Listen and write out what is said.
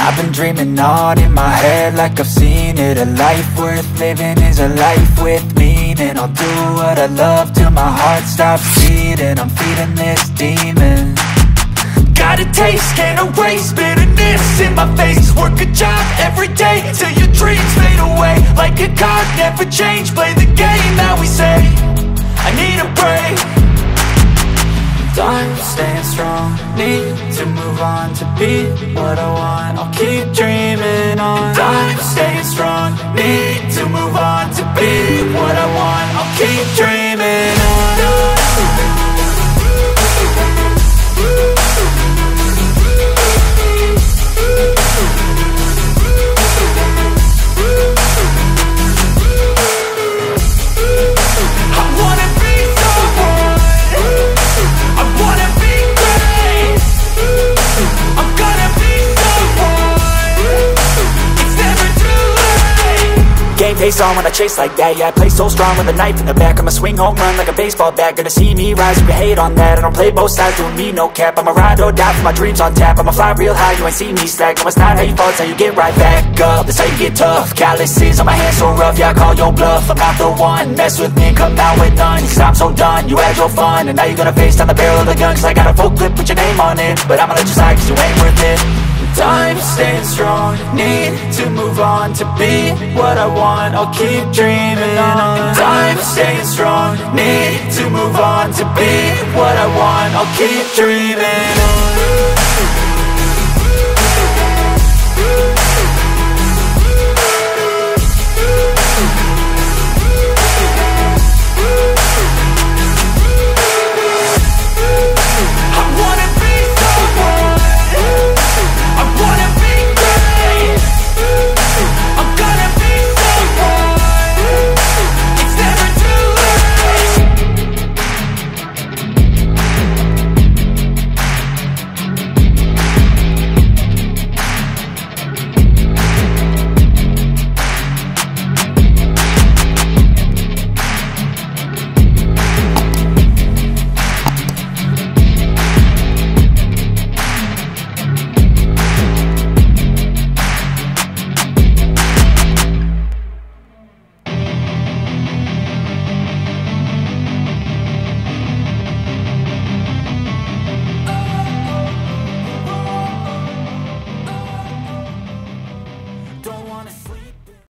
I've been dreaming on in my head like I've seen it. A life worth living is a life with meaning. I'll do what I love till my heart stops beating. I'm feeding this demon. Got a taste, can't erase bitterness in my face. Work a job every day till your dreams fade away. Like a card, never change, play the game that we say. I need a break. I'm staying strong, need to move on to be what I want. I'll keep dreaming on. I'm staying strong, need to move on to be what I want. I'll keep dreaming on. Game face on when I chase like that. Yeah, I play so strong with a knife in the back. I'ma swing home run like a baseball bat. Gonna see me rise, you can hate on that. I don't play both sides, doing me no cap. I'ma ride or die for my dreams on tap. I'ma fly real high, you ain't see me slack. No, it's not how you fall, it's how you get right back up. That's how you get tough. Calluses on my hands so rough, yeah, I call your bluff. I'm not the one, mess with me and come out with none. Cause I'm so done, you had your fun. And now you're gonna face down the barrel of the gun. Cause I got a full clip, put your name on it. But I'ma let you slide cause you ain't worth it. I'm staying strong, need to move on to be what I want. I'll keep dreaming on. I'm staying strong, need to move on to be what I want. I'll keep dreaming on.